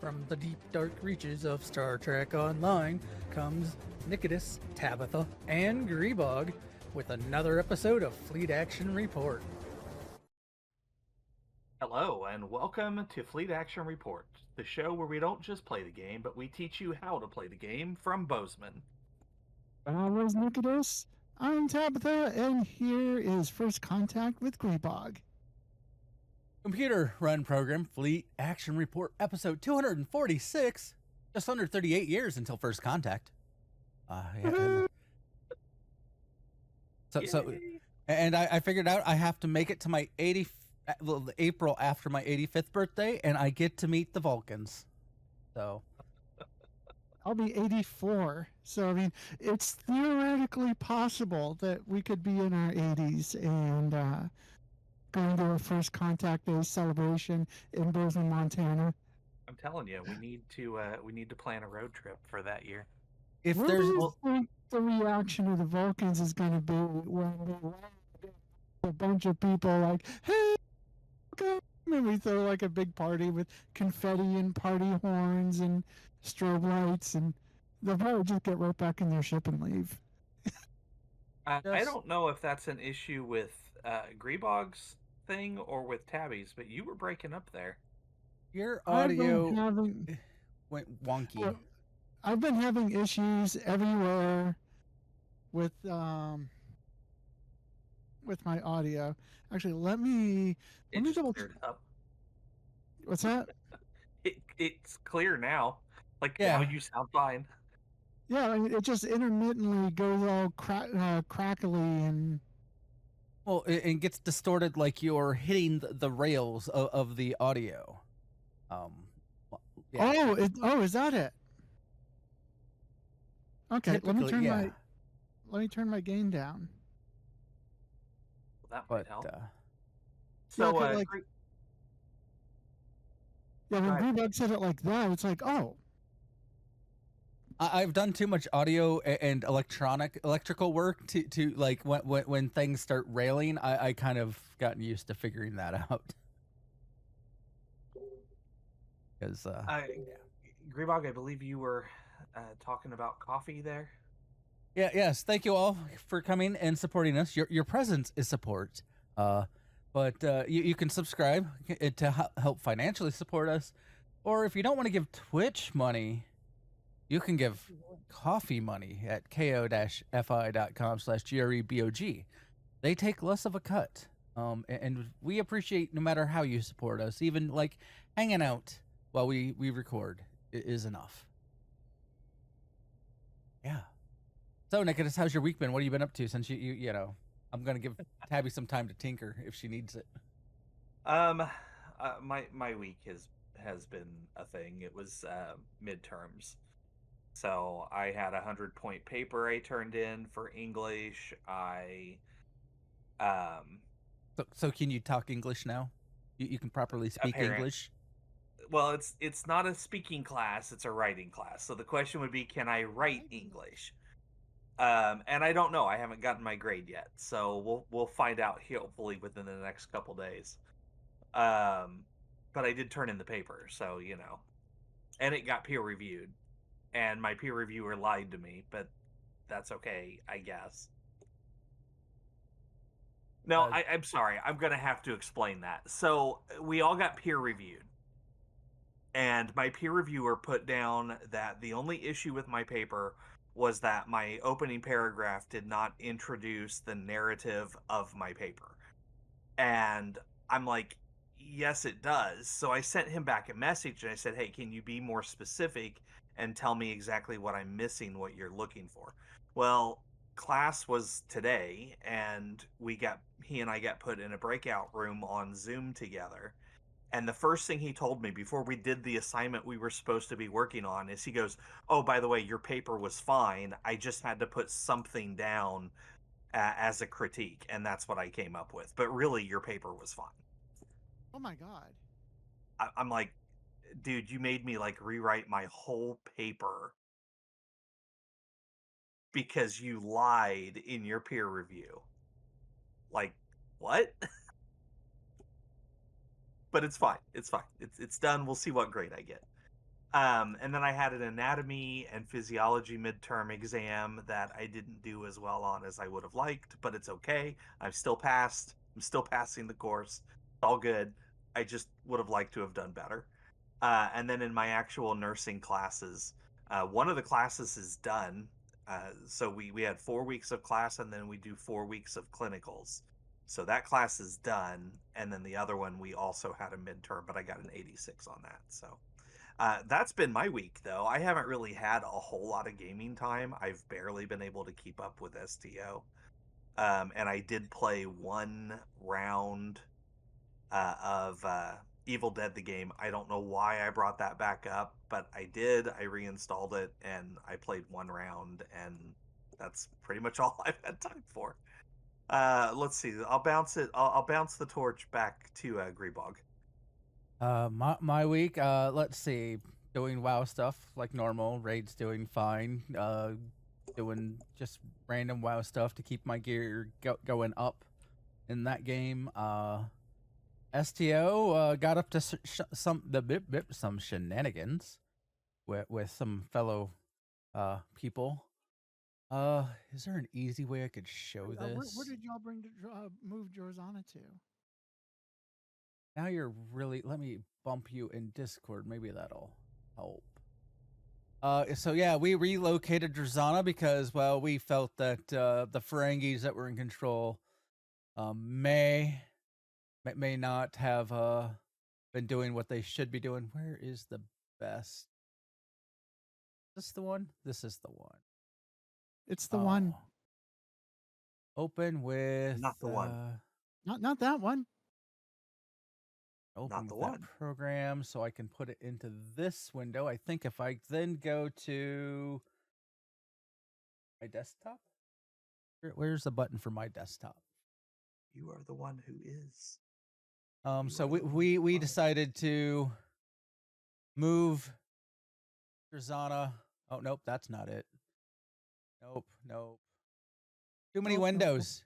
From the deep dark reaches of Star Trek Online comes Nikodas, Tabbytha, and Grebog with another episode of Fleet Action Report. Hello, and welcome to Fleet Action Report, the show where we don't just play the game, but we teach you how to play the game from Bozeman. I was Nikodas. I'm Tabbytha, and here is First Contact with Grebog. Computer run program Fleet Action Report episode 246. Just under 38 years until first contact. And I figured out I have to make it to my April after my 85th birthday, and I get to meet the Vulcans. So I'll be 84. So, I mean, it's theoretically possible that we could be in our 80s and going to a First Contact Day celebration in Bozeman, Montana. I'm telling you, we need to plan a road trip for that year. If what do you think the reaction of the Vulcans is going to be when we land a bunch of people like, hey, and we throw like a big party with confetti and party horns and strobe lights, and they'll probably just get right back in their ship and leave. I don't know if that's an issue with Grebog's thing or with Tabby's, but you were breaking up there. Your audio went wonky. I've been having issues everywhere with my audio. Actually, let me double check. What's that? It's clear now. Now you sound fine. Yeah, I mean, it just intermittently goes all crackly and. Well, it gets distorted like you're hitting the rails of the audio. Yeah. Is that it? Okay, let me turn my gain down. Well, that might help. When Grebog said it like that, it's like, oh. I've done too much audio and electrical work to like when things start railing. I kind of gotten used to figuring that out. Because Grebog, I believe you were talking about coffee there. Yes. Thank you all for coming and supporting us. Your presence is support. But you can subscribe to help financially support us, or if you don't want to give Twitch money, you can give coffee money at ko-fi.com/GREBOG. They take less of a cut, and we appreciate no matter how you support us. Even like hanging out while we record is enough. Yeah. So, Nikodas, how's your week been? What have you been up to since you know? I'm gonna give Tabby some time to tinker if she needs it. My week has been a thing. It was midterms, so I had 100-point paper I turned in for English. So can you talk English now? You can properly speak English. Well, it's not a speaking class; it's a writing class. So the question would be, can I write English? And I don't know. I haven't gotten my grade yet, so we'll find out hopefully within the next couple days. But I did turn in the paper, so and it got peer reviewed, and my peer reviewer lied to me, but that's okay, I guess. No, I'm sorry. I'm gonna have to explain that. So we all got peer reviewed, and my peer reviewer put down that the only issue with my paper was that my opening paragraph did not introduce the narrative of my paper. And I'm like, yes, it does. So I sent him back a message and I said, hey, can you be more specific and tell me exactly what I'm missing, what you're looking for? Well, class was today, and he and I got put in a breakout room on Zoom together. And the first thing he told me before we did the assignment we were supposed to be working on is he goes, oh, by the way, your paper was fine. I just had to put something down as a critique, and that's what I came up with. But really, your paper was fine. Oh, my God. I'm like, dude, you made me rewrite my whole paper because you lied in your peer review. What? But it's fine. It's fine. It's done. We'll see what grade I get. And then I had an anatomy and physiology midterm exam that I didn't do as well on as I would have liked, but it's okay. I'm still passed. I'm still passing the course. It's all good. I just would have liked to have done better. And then in my actual nursing classes, one of the classes is done. So we had 4 weeks of class, and then we do 4 weeks of clinicals. So that class is done, and then the other one we also had a midterm, but I got an 86 on that. So that's been my week, though. I haven't really had a whole lot of gaming time. I've barely been able to keep up with STO. And I did play one round of Evil Dead the game. I don't know why I brought that back up, but I did. I reinstalled it and I played one round, and that's pretty much all I've had time for. Let's see. I'll bounce it. I'll bounce the torch back to Grebog. My week, let's see, doing WoW stuff like normal. Raid's doing fine. Doing just random WoW stuff to keep my gear going up in that game. STO got up to some shenanigans with some fellow people. Is there an easy way I could show this? Where did y'all move Jorzana to? Now you're really. Let me bump you in Discord. Maybe that'll help. So yeah, we relocated Drazana because, well, we felt that the Ferengis that were in control may not have been doing what they should be doing. Where is the best? Is this the one? This is the one. It's the one. Open with Not the one. Not that one. Open Not the with that one. program, so I can put it into this window. I think if I then go to my desktop, where's the button for my desktop? You are the one who is. So we decided to move Drazana. Oh nope, that's not it. Nope. Too many windows.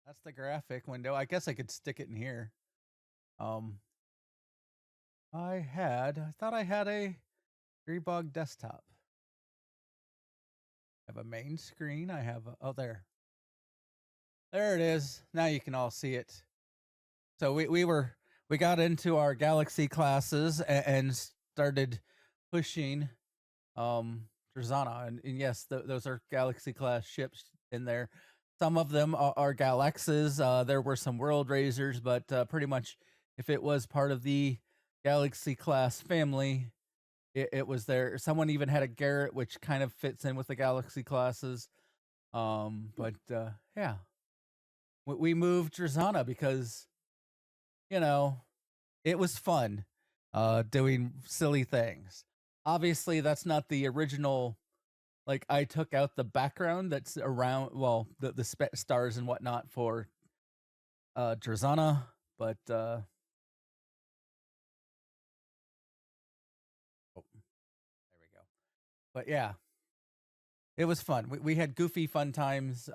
That's the graphic window. I guess I could stick it in here. I thought I had a Grebog desktop. I have a main screen. I have oh there it is. Now you can all see it. So we got into our Galaxy classes and started pushing Drazana, and yes, those are Galaxy class ships in there. Some of them are Galaxes. There were some World Razors, but pretty much if it was part of the Galaxy class family, it was there. Someone even had a Garrett, which kind of fits in with the Galaxy classes. But yeah, we moved Drazana because, it was fun doing silly things. Obviously, that's not the original. Like, I took out the background that's around, well, the stars and whatnot for Drazana, but there we go. But yeah, it was fun. We had goofy fun times.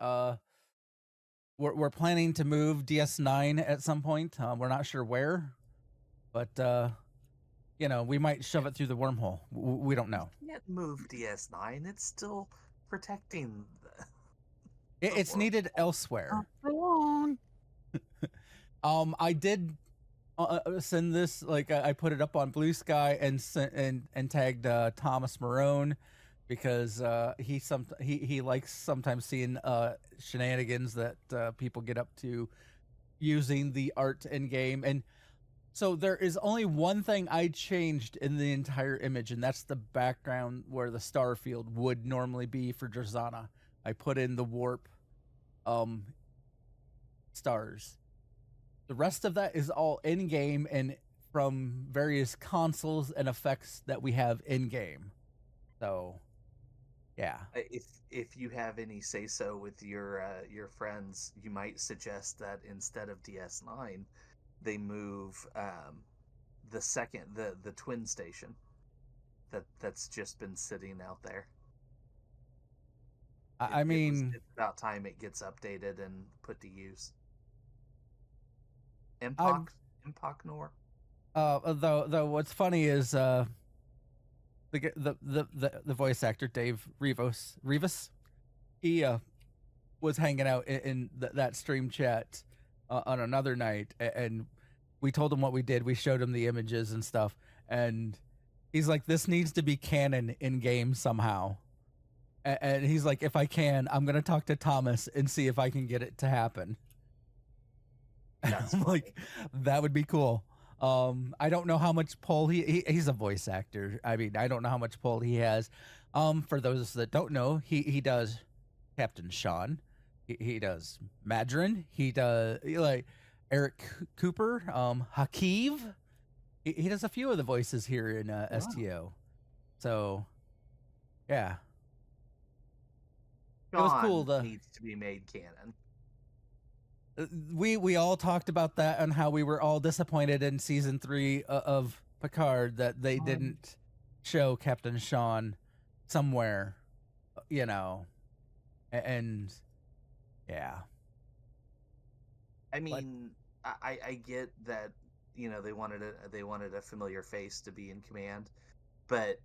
We're planning to move DS9 at some point. We're not sure where, but we might shove it through the wormhole. We don't know. You can't move DS9. It's still protecting. It's needed elsewhere. For long. I did send this. Like, I put it up on Blue Sky and tagged Thomas Marone because he likes sometimes seeing shenanigans that people get up to using the art in game. And so there is only one thing I changed in the entire image, and that's the background where the star field would normally be for Drazana. I put in the warp stars. The rest of that is all in game and from various consoles and effects that we have in game. So yeah. If you have any say so with your friends, you might suggest that instead of DS9, they move the twin station that's just been sitting out there. I mean, it's about time it gets updated and put to use. Impoc Nor. Though what's funny is the voice actor Dave Rivas, he was hanging out in that stream chat on another night, and we told him what we did. We showed him the images and stuff, and he's like, "This needs to be canon in game somehow." And he's like, "If I can, I'm gonna talk to Thomas and see if I can get it to happen." That's I'm funny. like, that would be cool. I don't know how much pull he's a voice actor. I mean, I don't know how much pull he has. For those that don't know, he does Captain Sean. He does Madron. He does like Eric Cooper. Hakeev. He does a few of the voices here in STO. So, yeah, it was cool. Sean needs to be made canon. We all talked about that and how we were all disappointed in season 3 of Picard that they didn't show Captain Sean somewhere, you know, and yeah. I mean, I get that, you know, they wanted a familiar face to be in command, but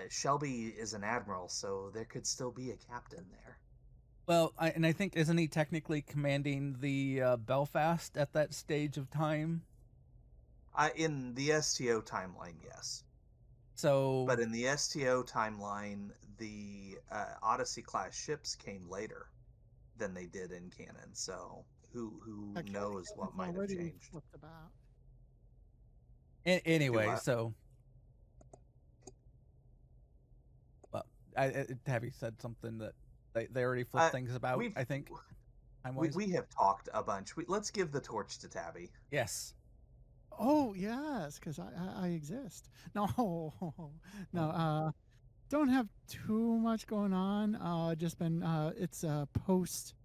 Shelby is an admiral, so there could still be a captain there. Well, I think, isn't he technically commanding the Belfast at that stage of time? In the STO timeline, yes. So, but in the STO timeline, the Odyssey class ships came later than they did in canon. So who knows what might have changed? About. Anyway, so well, Tabby said something that they already flipped things about. I think we have talked a bunch. Let's give the torch to Tabby. Yes. Oh yes, because I exist. No, don't have too much going on. Just been it's post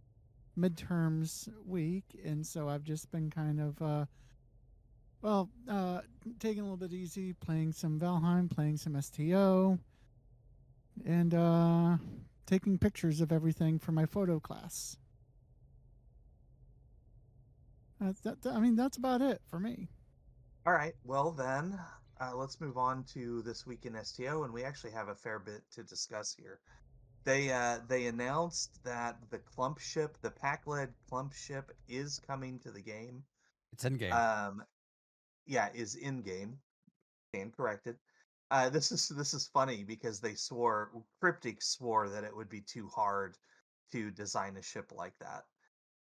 midterms week, and so I've just been kind of taking a little bit easy, playing some Valheim, playing some STO, and taking pictures of everything for my photo class. I mean, that's about it for me. All right, well then, let's move on to this week in STO, and we actually have a fair bit to discuss here. They announced that the clump ship, the pack-led clump ship, is coming to the game. It's in game. Yeah, is in game. Stand corrected. This is funny because Cryptic swore that it would be too hard to design a ship like that,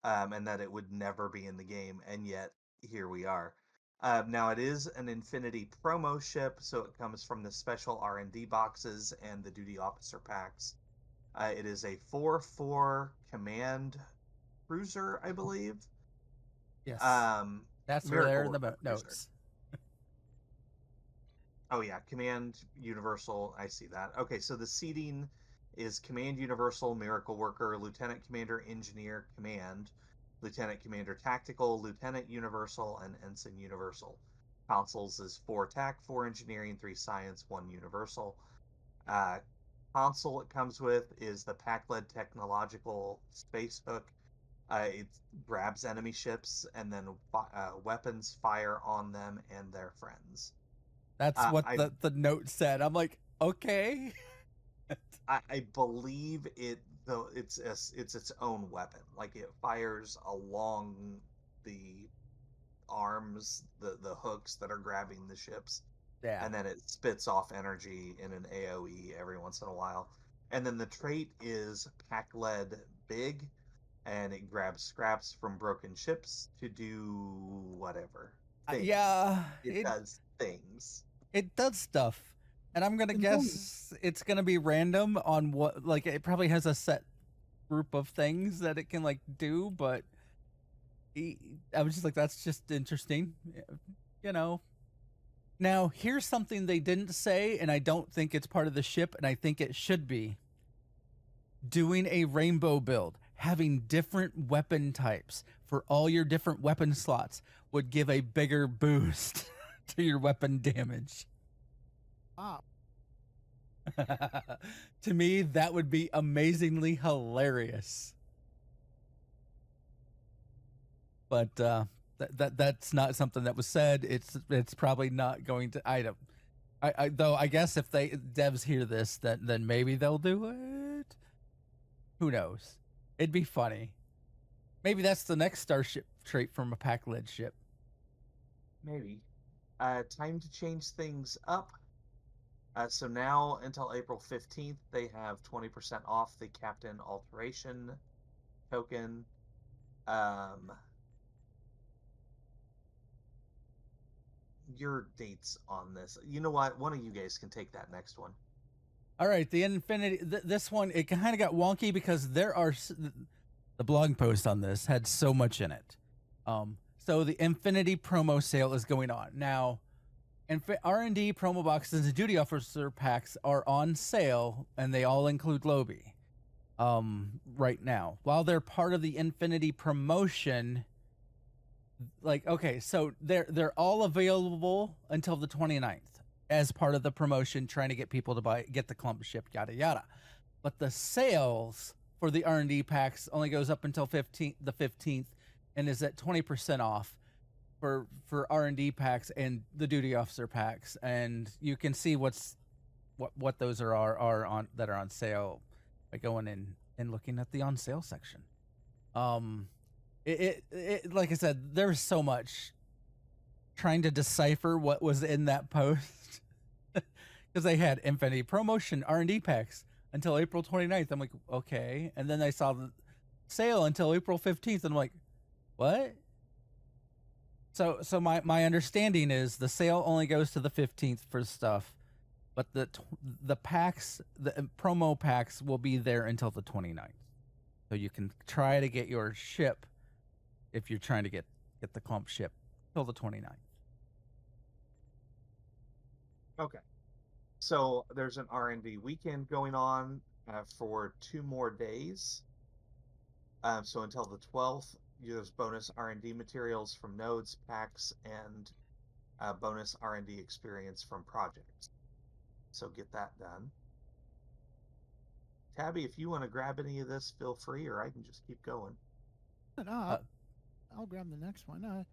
and that it would never be in the game, and yet here we are. Now it is an Infinity promo ship, so it comes from the special R&D boxes and the duty officer packs. It is a 4-4 command cruiser, I believe. Yes. That's where they're in the notes. Oh yeah, Command Universal. I see that. Okay, so the seating is Command Universal, Miracle Worker, Lieutenant Commander, Engineer, Command, Lieutenant Commander Tactical, Lieutenant Universal, and Ensign Universal. Consoles is 4 Tac, 4 Engineering, 3 Science, 1 Universal. Console it comes with is the pack-led technological space hook. It grabs enemy ships and then weapons fire on them and their friends. That's what the note said. I'm like, okay. I believe it, though, it's its own weapon. Like, it fires along the arms, the hooks that are grabbing the ships. Yeah. And then it spits off energy in an AoE every once in a while. And then the trait is pack-led big, and it grabs scraps from broken ships to do whatever. Yeah. It does things. It does stuff. And I'm going to guess it's going to be random on what, like, it probably has a set group of things that it can, like, do, but I was just like, that's just interesting, you know. Now, here's something they didn't say, and I don't think it's part of the ship, and I think it should be. Doing a rainbow build, having different weapon types for all your different weapon slots would give a bigger boost to your weapon damage. Wow. To me, that would be amazingly hilarious. But that's not something that was said. It's probably not going to item. Though I guess if devs hear this, then maybe they'll do it. Who knows? It'd be funny. Maybe that's the next starship trait from a pack-led ship. Maybe. Time to change things up. So now until April 15th, they have 20% off the Captain Alteration token. Your dates on this. You know what? One of you guys can take that next one. All right, the Infinity. This one, it kind of got wonky because there are the blog post on this had so much in it. So the Infinity promo sale is going on now. R&D promo boxes and duty officer packs are on sale, and they all include Lobby. Right now, while they're part of the Infinity promotion. Like, okay, so they're all available until the 29th as part of the promotion, trying to get people to get the clump ship, yada yada. But the sales for the R&D packs only goes up until the 15th, and is at 20% off for R&D packs and the duty officer packs. And you can see what those are on sale by going in and looking at the on sale section. It like I said, there's so much trying to decipher what was in that post because they had Infinity promotion R&D packs until April 29th. I'm like, okay. And then I saw the sale until April 15th. And I'm like, what? So my understanding is the sale only goes to the 15th for stuff, but the packs, the promo packs will be there until the 29th. So you can try to get your ship if you're trying to get the clump ship till the 29th. Okay. So there's an R&D weekend going on for 2 more days. So until the 12th, there's bonus R&D materials from nodes, packs, and bonus R&D experience from projects. So get that done. Tabby, if you want to grab any of this, feel free, or I can just keep going. I'll grab the next one.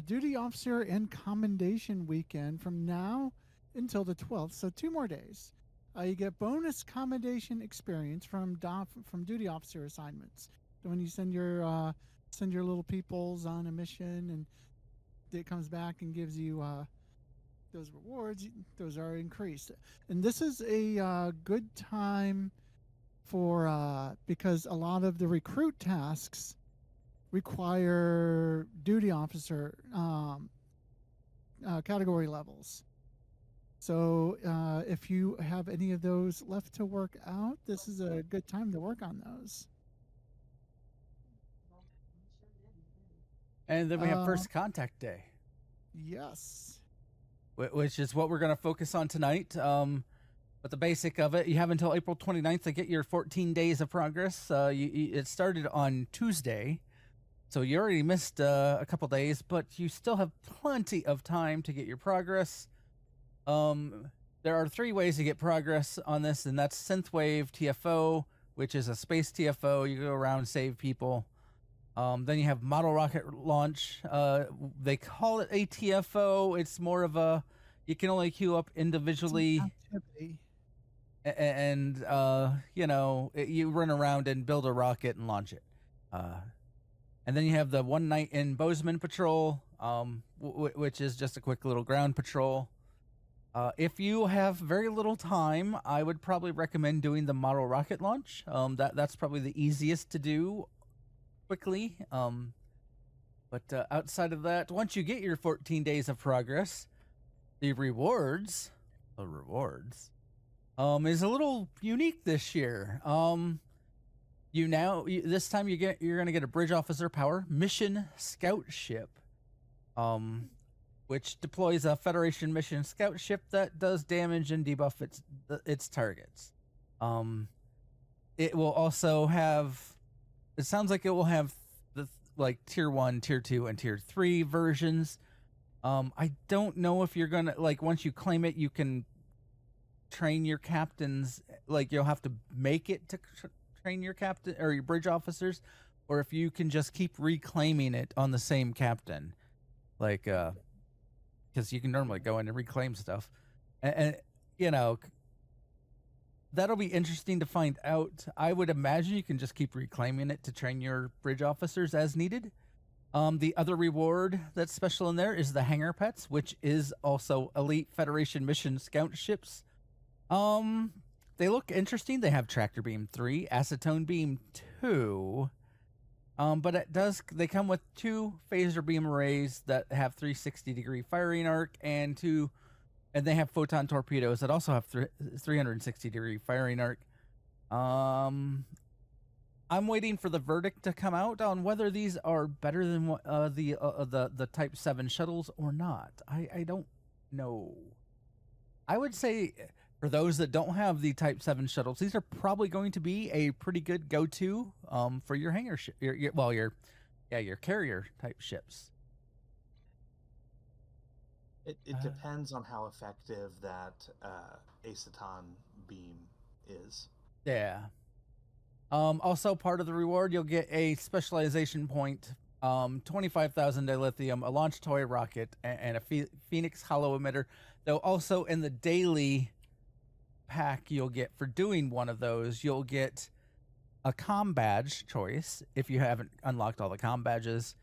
Duty officer and commendation weekend from now until the 12th, so 2 more days. You get bonus commendation experience from duty officer assignments. So when you send your little peoples on a mission, and it comes back and gives you those rewards, those are increased. And this is a good time for because a lot of the recruit tasks require duty officer category levels. So if you have any of those left to work out, this is a good time to work on those. And then we have First Contact Day. Yes. Which is what we're going to focus on tonight. But the basic of it, you have until April 29th to get your 14 days of progress. It started on Tuesday. So you already missed a couple days, but you still have plenty of time to get your progress. There are 3 ways to get progress on this, and that's Synth Wave TFO, which is a space TFO. You go around, save people. Then you have model rocket launch. They call it a TFO. It's more of a, you can only queue up individually. And you run around and build a rocket and launch it. And then you have the one night in Bozeman patrol, which is just a quick little ground patrol. If you have very little time, I would probably recommend doing the model rocket launch. That's probably the easiest to do quickly. But outside of that, once you get your 14 days of progress, the rewards is a little unique this year. This time you're going to get a bridge officer power mission scout ship, which deploys a Federation mission scout ship that does damage and debuff its targets. It will also have, it sounds like it will have the tier 1, tier 2, and tier 3 versions. I don't know if you're going to, once you claim it, you can train your captains, you'll have to make it to train your captain or your bridge officers, or if you can just keep reclaiming it on the same captain. because you can normally go in and reclaim stuff, and you know that'll be interesting to find out. I would imagine you can just keep reclaiming it to train your bridge officers as needed. The other reward that's special in there is the hangar pets, which is also elite Federation mission scout ships. They look interesting. They have tractor beam 3, acetone beam 2. But they come with 2 phaser beam arrays that have 360-degree firing arc and they have photon torpedoes that also have 360-degree firing arc. I'm waiting for the verdict to come out on whether these are better than the Type 7 shuttles or not. I don't know. I would say for those that don't have the Type 7 shuttles, these are probably going to be a pretty good go-to for your hangar your carrier type ships. It depends on how effective that acetone beam is. Yeah. Also, part of the reward, you'll get a specialization point, 25,000 dilithium, a launch toy rocket, and a Phoenix hollow emitter. Though also in the daily pack you'll get for doing one of those, you'll get a comm badge choice if you haven't unlocked all the comm badges,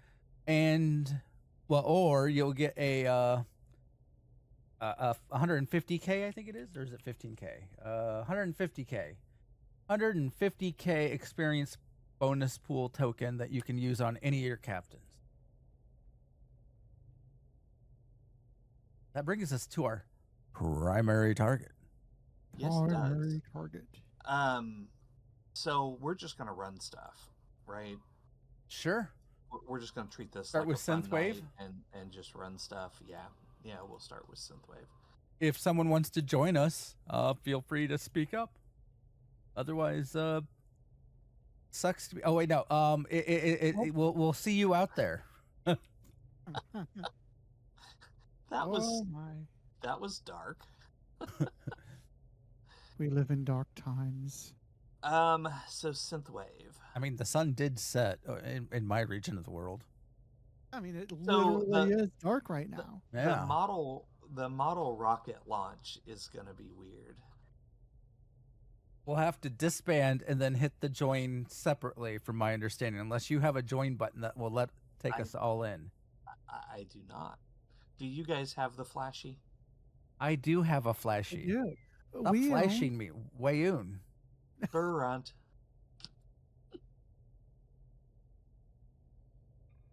or you'll get a 150k, I think it is, or is it 15k? 150k experience bonus pool token that you can use on any of your captains. That brings us to our primary target. Yes, it does. Primary target. So we're just gonna run stuff, right? Sure. We're just gonna treat this Start like with a fun Synth Wave? night and just run stuff. Yeah, we'll start with Synth Wave. If someone wants to join us, feel free to speak up. Otherwise, sucks to be. Oh wait, no. We'll see you out there. That was my. that was dark. We live in dark times. So Synth Wave. I mean, the sun did set in my region of the world. I mean, it So literally is dark right now. Yeah. The model rocket launch is gonna be weird. We'll have to disband and then hit the join separately, from my understanding, unless you have a join button that will take us all in. I do not. Do you guys have the flashy? I do have a flashy. Yeah. Stop flashing me, Wayoon. Burrunt.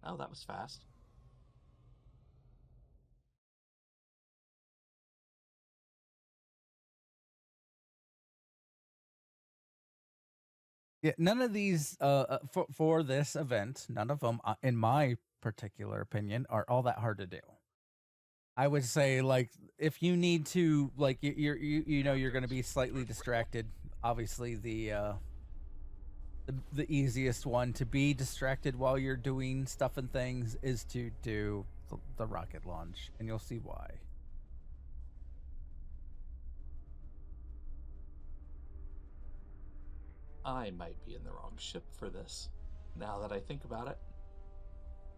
Oh, that was fast. Yeah, none of these for this event, none of them, in my particular opinion, are all that hard to do. I would say, like, if you need to, like, you're going to be slightly distracted. Obviously, the easiest one to be distracted while you're doing stuff and things is to do the rocket launch, and you'll see why. I might be in the wrong ship for this. Now that I think about it,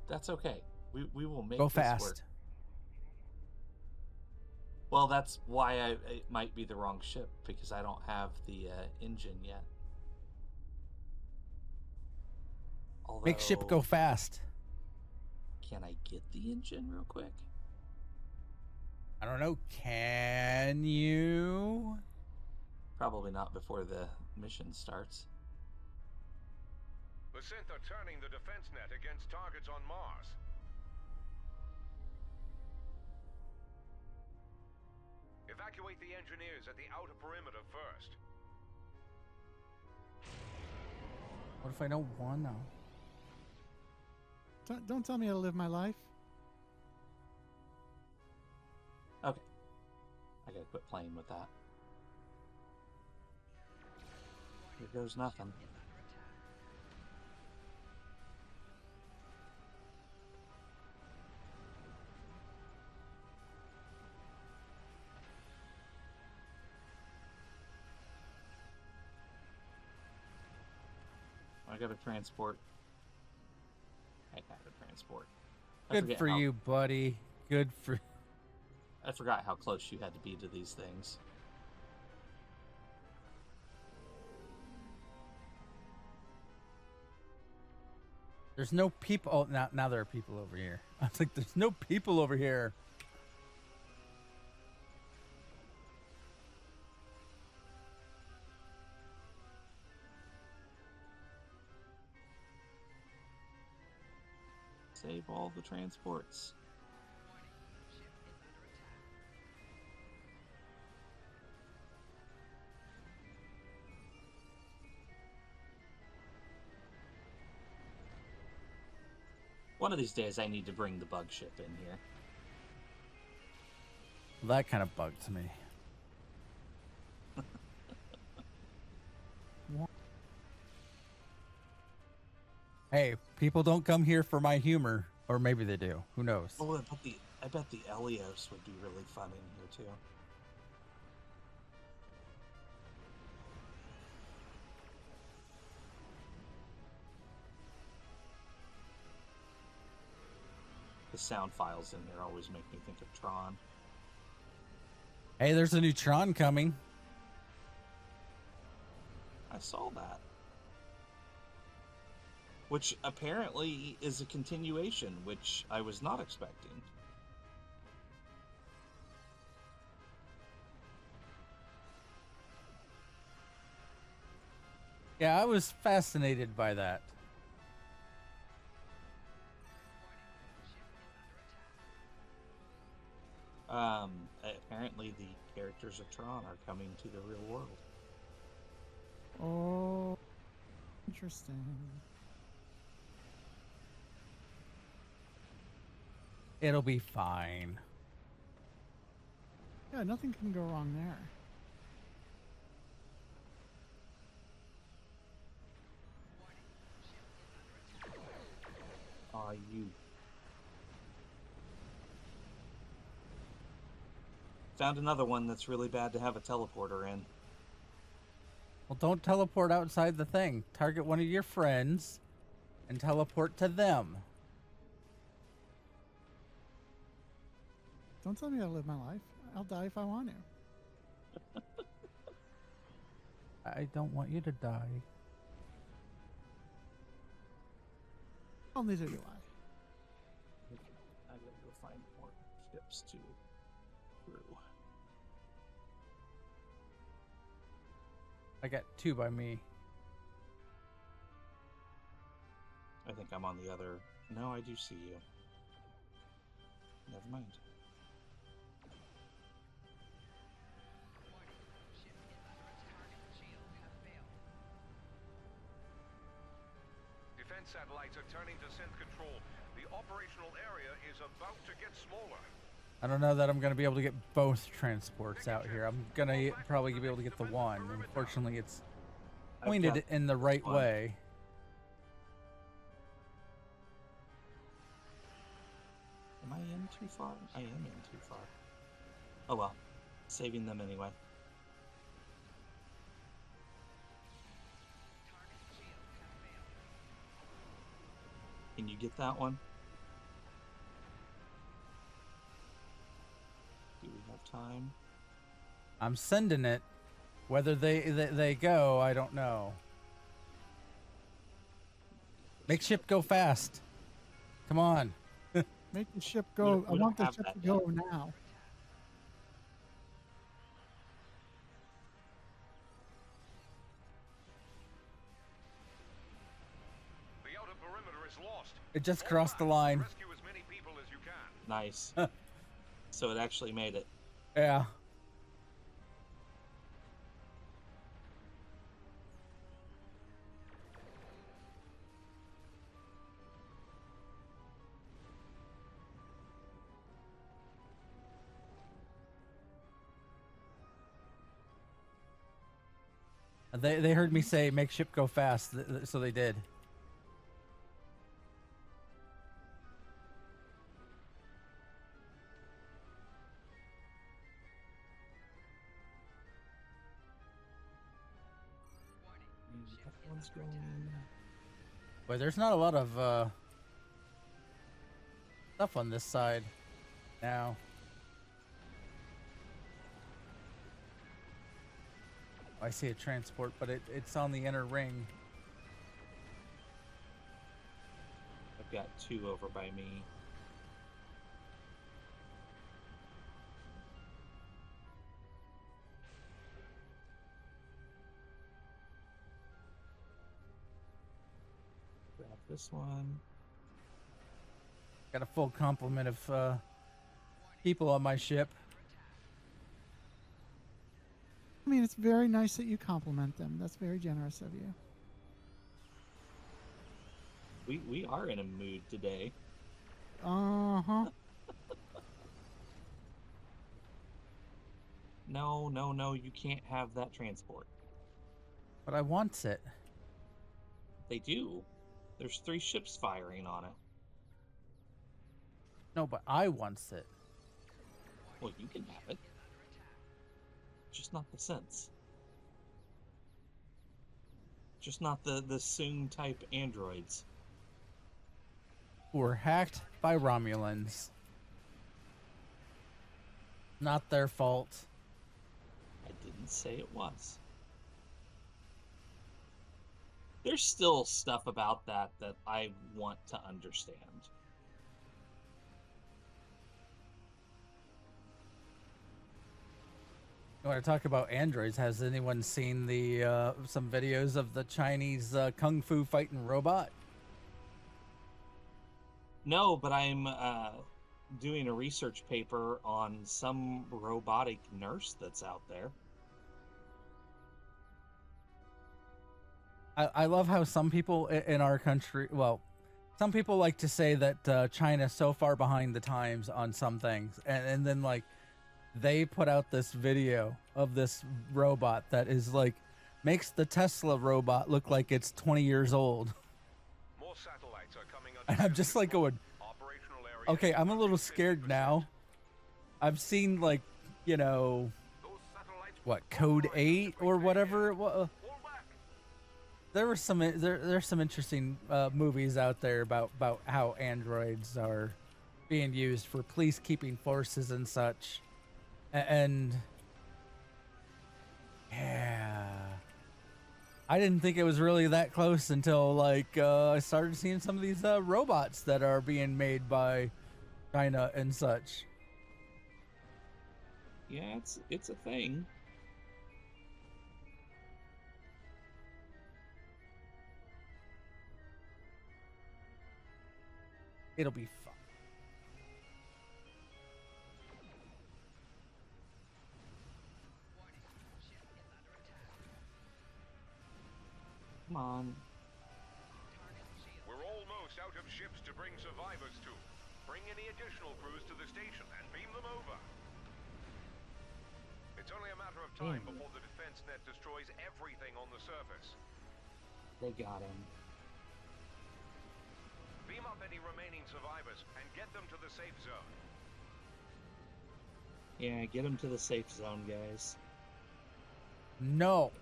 that's okay. We will make Go this fast. work. Well, that's why it might be the wrong ship, because I don't have the engine yet. Make ship go fast. Can I get the engine real quick? I don't know. Can you? Probably not before the mission starts. The synth are turning the defense net against targets on Mars. Evacuate the engineers at the outer perimeter first. What if I don't want to? Don't tell me how to live my life. Okay. I gotta quit playing with that. Here goes nothing. I gotta transport. I gotta transport. Good for you, buddy. Good for. I forgot how close you had to be to these things. There's no people. Oh, now there are people over here. I was like, there's no people over here. Save all the transports. One of these days I need to bring the bug ship in here. That kind of bugs me. Hey, people don't come here for my humor, or maybe they do. Who knows? Oh, I bet the Elios would be really fun in here too. The sound files in here always make me think of Tron. Hey, there's a new Tron coming. I saw that. Which apparently is a continuation, which I was not expecting. Yeah, I was fascinated by that. Apparently the characters of Tron are coming to the real world. Oh, interesting. It'll be fine. Yeah, nothing can go wrong there. You found another one that's really bad to have a teleporter in. Well, don't teleport outside the thing. Target one of your friends and teleport to them. Don't tell me how to live my life. I'll die if I want to. I don't want you to die. Well, neither do I. I gotta go find more ships to crew. I got 2 by me. I think I'm on the other. No, I do see you. Never mind. Defense satellites are turning to synth control. The operational area is about to get smaller. I don't know that I'm going to be able to get both transports out here. I'm going to probably be able to get the one. Unfortunately, it's pointed in the right way. Am I in too far? I am in too far. Oh well. Saving them anyway. Can you get that one? Do we have time? I'm sending it. Whether they go, I don't know. Make ship go fast. Come on. Make the ship go. I want the ship to go now. The outer perimeter is lost. It just crossed the line. Rescue as many people as you can. Nice. So it actually made it. Yeah. They heard me say make ship go fast, so they did. That one's going. But there's not a lot of stuff on this side now. I see a transport, but it's on the inner ring. I've got 2 over by me. Grab this one. Got a full complement of people on my ship. I mean, it's very nice that you compliment them. That's very generous of you. We are in a mood today. Uh-huh. No, you can't have that transport. But I want it. They do. There's 3 ships firing on it. No, but I want it. Well, you can have it. Just not the sense. Just not the Soong type androids. Who were hacked by Romulans. Not their fault. I didn't say it was. There's still stuff about that I want to understand. You want to talk about androids? Has anyone seen the some videos of the Chinese kung fu fighting robot? No, but I'm doing a research paper on some robotic nurse that's out there. I love how some people in our country, well, some people like to say that China's so far behind the times on some things, and then like they put out this video of this robot that is like makes the Tesla robot look like it's 20 years old. More satellites are coming And I'm just like going, Operational area okay, I'm a little scared now. I've seen like, you know, Those satellites what, Code 8 or whatever it was. fall back. There were some there's some interesting movies out there about how androids are being used for peacekeeping forces and such. And yeah, I didn't think it was really that close until like I started seeing some of these robots that are being made by China and such. Yeah, it's a thing. It'll be fun. Come on. We're almost out of ships to bring survivors to. Bring any additional crews to the station and beam them over. It's only a matter of time before the defense net destroys everything on the surface. They got him. Beam up any remaining survivors and get them to the safe zone. Yeah, get them to the safe zone, guys. No.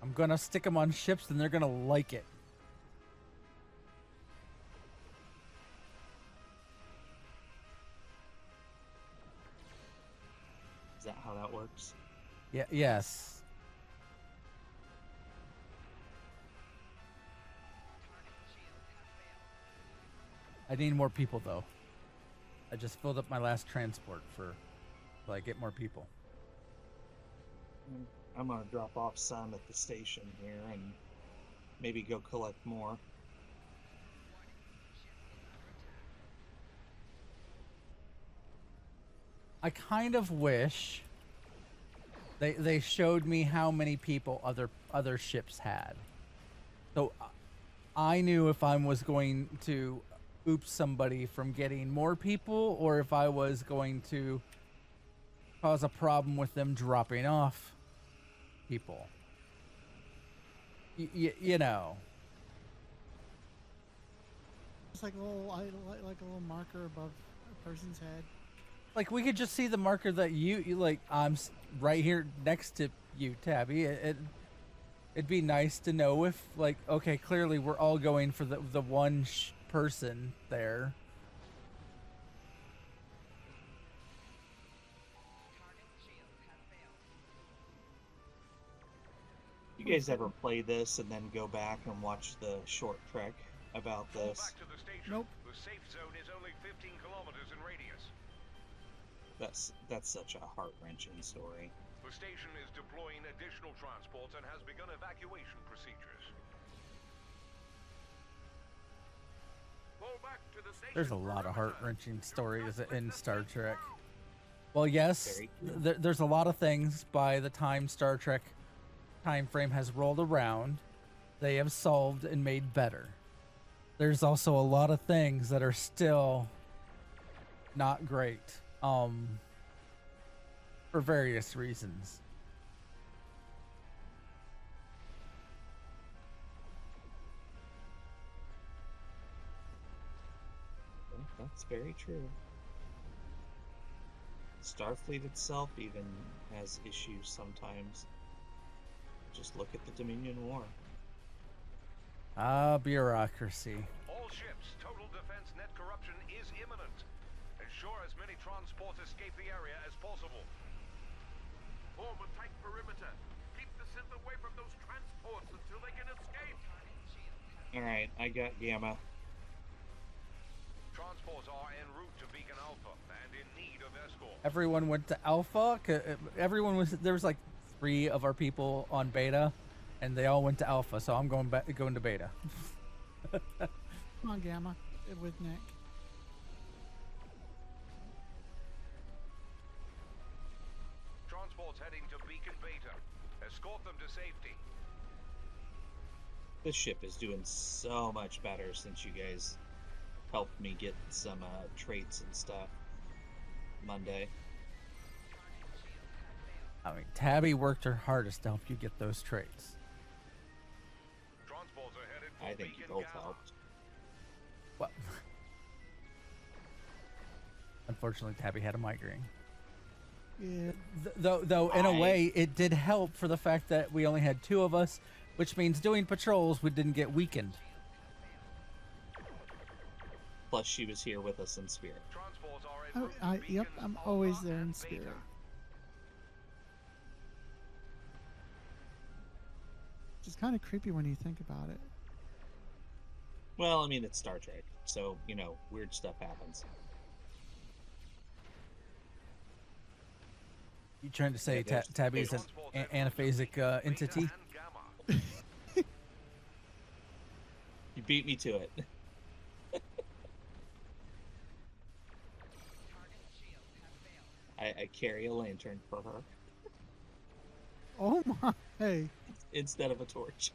I'm gonna stick them on ships and they're gonna like it. Is that how that works? Yeah, yes. I need more people though. I just filled up my last transport for till I get more people. I'm gonna drop off some at the station here and maybe go collect more. I kind of wish they showed me how many people other ships had. So I knew if I was going to oops somebody from getting more people or if I was going to cause a problem with them dropping off people. You know. It's like a little, like a little marker above a person's head. Like we could just see the marker that you like. Right here next to you, Tabby. It'd be nice to know if like okay, clearly we're all going for the one person there. You guys ever play this and then go back and watch the short trek about Fall this? back to the station. Nope. The safe zone is only 15 kilometers in radius. That's such a heart-wrenching story. The station is deploying additional transports and has begun evacuation procedures. Fall back to the station. There's a lot of heart-wrenching stories in Star Trek. Well, yes, Very there's a lot of things by the time Star Trek time frame has rolled around, they have solved and made better. There's also a lot of things that are still not great, for various reasons. That's very true. Starfleet itself even has issues sometimes. Just look at the Dominion War. Bureaucracy. All ships, total defense net corruption is imminent. Ensure as many transports escape the area as possible. Form a tight perimeter. Keep the synth away from those transports until they can escape. Alright, I got Gamma. Transports are en route to Beacon Alpha and in need of escort. Everyone went to Alpha. There was like 3 of our people on Beta, and they all went to Alpha. So I'm going to Beta. Come on, Gamma. With Nick. Transports heading to Beacon Beta. Escort them to safety. This ship is doing so much better since you guys helped me get some traits and stuff Monday. I mean, Tabby worked her hardest to help you get those traits. Transports are headed for I think you Beacon both Gamma. helped. Well, unfortunately, Tabby had a migraine. Yeah. Though in a way, it did help for the fact that we only had 2 of us, which means doing patrols, we didn't get weakened. Plus, she was here with us in spirit. Transports are en route to Yep, Beacon I'm Alpha always there in and spirit. Beta. Which is kind of creepy when you think about it. Well, I mean, it's Star Trek, so, you know, weird stuff happens. You trying to say there's- Tabby's an anaphasic entity? And Gamma. You beat me to it. I carry a lantern for her Oh my! Hey, instead of a torch.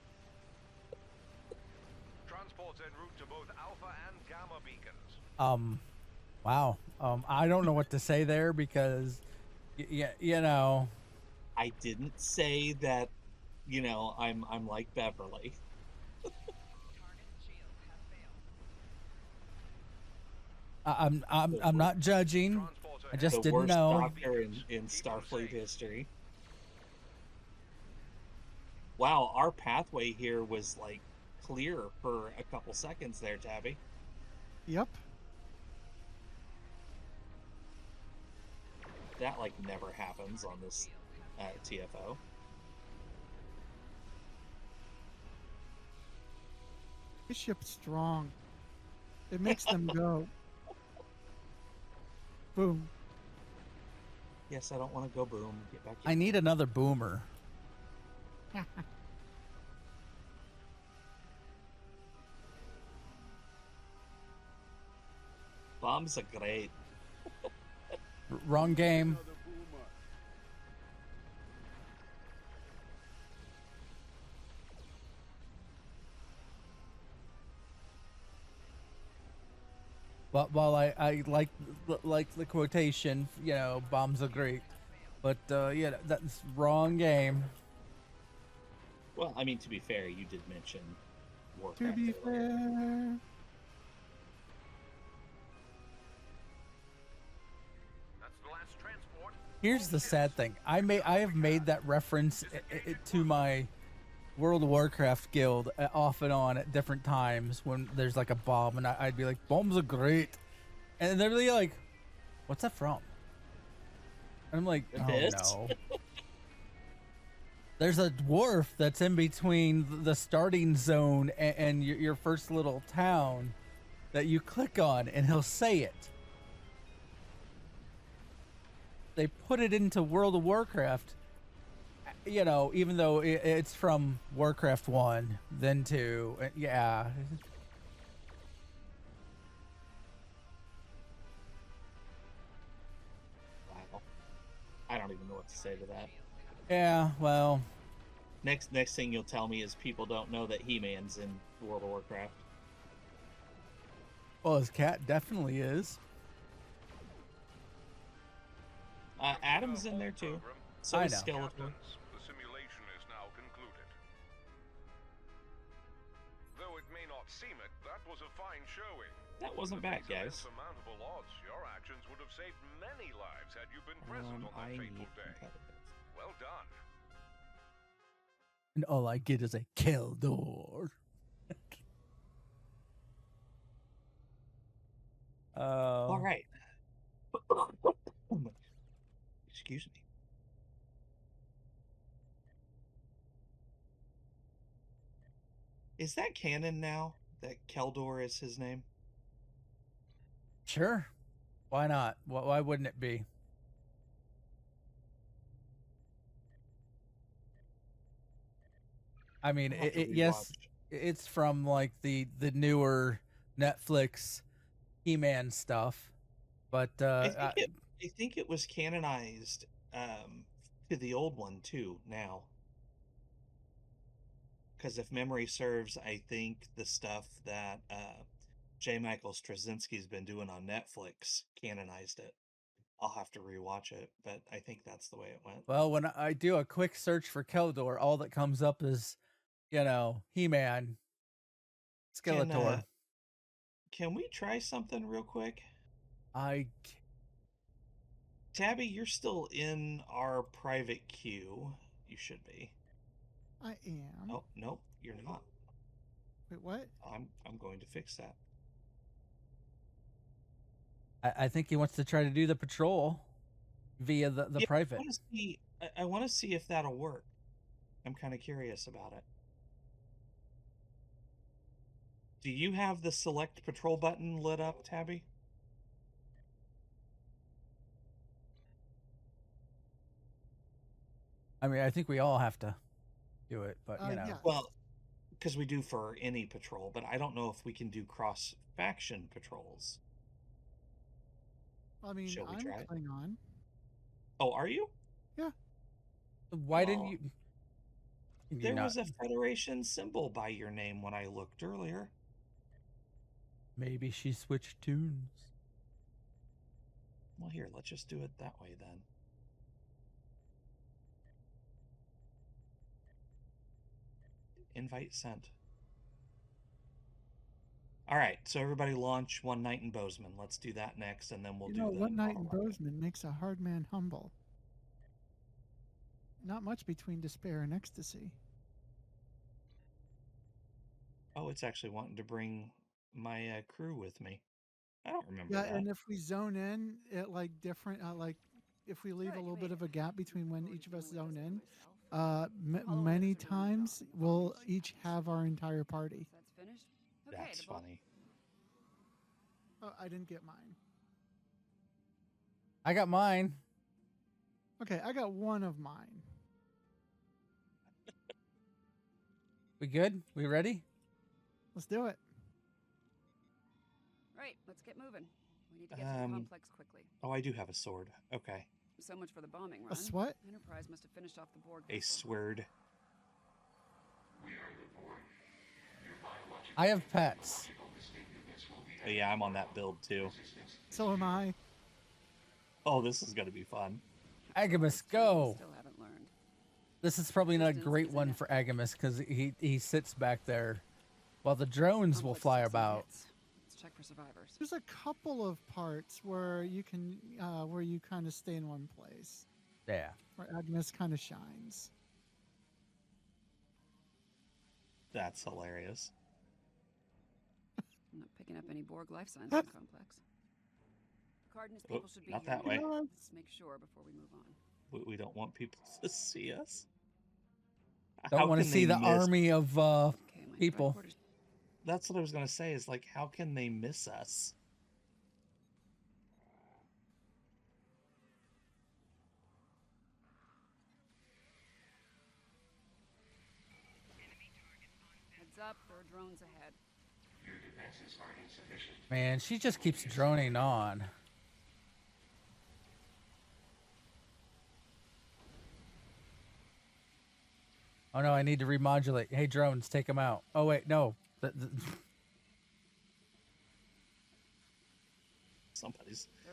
Transports en route to both Alpha and Gamma beacons. Wow. I don't know what to say there because, you know, I didn't say that, you know, I'm like Beverly. I'm not judging. Transports are I just The didn't worst know. doctor in Starfleet history. Wow, our pathway here was like clear for a couple seconds there, Tabby. yep. That like never happens on this TFO. This ship's strong. It makes them go. Boom. Yes, I don't want to go boom. Get back. I need another boomer. Bombs are great. Wrong game. But while I like the quotation, you know, bombs are great, but yeah, that's wrong game. Well, I mean, to be fair, you did mention To Warcraft. be earlier. fair. That's the last transport. Here's the sad thing: I have made that reference to my World of Warcraft guild off and on at different times when there's like a bomb, and I'd be like, "Bombs are great," and they're really like, "What's that from?" And I'm like, "Oh This? no." There's a dwarf that's in between the starting zone and your first little town that you click on, and he'll say it. They put it into World of Warcraft, you know, even though it's from Warcraft 1, then 2. Yeah. Wow. I don't even know what to say to that. Yeah, well. Next thing you'll tell me is people don't know that He-Man's in World of Warcraft. Well, his cat definitely is. Adam's in there too. So I is know. Skeletor. The simulation is now concluded. Though it may not seem it, that was a fine showing. That wasn't bad, guys. Insurmountable odds. Your actions would have saved many lives had you been present on that I fateful need day. competitive. Well done. And all I get is a Keldor. All right. Excuse me. Is that canon now? That Keldor is his name? Sure. Why not? Why wouldn't it be? I mean, I'll have to yes, rewatch. it's from like the newer Netflix He-Man stuff, but I think it was canonized to the old one too now. Because if memory serves, I think the stuff that J. Michael Straczynski's been doing on Netflix canonized it. I'll have to rewatch it, but I think that's the way it went. well, when I do a quick search for Keldor, all that comes up is, you know, He-Man, Skeletor. Can we try something real quick? I Tabby, you're still in our private queue. You should be. I am. Oh, nope, you're not. Wait, what? I'm going to fix that. I think he wants to try to do the patrol via the Yeah, private. I want to see if that'll work. I'm kind of curious about it. Do you have the select patrol button lit up, Tabby? I mean, I think we all have to do it, but you know. Yeah. Well, because we do for any patrol, but I don't know if we can do cross-faction patrols. I mean, Shall we I'm try it? Klingon. Oh, are you? Yeah. Why didn't Well, you? Can you There not- was a Federation symbol by your name when I looked earlier. Maybe she switched tunes. Well, here, let's just do it that way then. Invite sent. All right, so everybody launch One Night in Bozeman. Let's do that next, and then we'll You do know, the one night in mono rocket. Bozeman makes a hard man humble. Not much between despair and ecstasy. Oh, it's actually wanting to bring my crew with me. I don't remember Yeah, that. and if we zone in at like different, like if we leave a little bit of a gap between when each of us zone in, many times we'll each have our entire party. That's finished. That's funny. Oh, I didn't get mine. I got mine. Okay, I got one of mine. We good? We ready? Let's do it. Right, let's get moving. We need to get to the complex quickly. Oh, I do have a sword. Okay. So much for the bombing run. A what? Enterprise must have finished off the Borg. A sword. I have pets. Oh, yeah, I'm on that build too. So am I. Oh, this is going to be fun. Agamus, go. Still haven't learned. This is probably not a great one for Agamus because he sits back there while the drones will Complex fly took some about. hits. Let's check for survivors. There's a couple of parts where you can, where you kind of stay in one place, Yeah. where Agnes kind of shines. That's hilarious. I'm not picking up any Borg life signs in the complex. Cardinus Oh, people should be not here. that way. Let's make sure before we move on. We don't want people to see us. Don't want to can see they the miss- army of Okay, my people. headquarters- That's what I was gonna say. Is like, how can they miss us? Heads up, there are drones ahead. Man, she just keeps droning on. Oh no, I need to remodulate. Hey, drones, take them out. Oh wait, no. There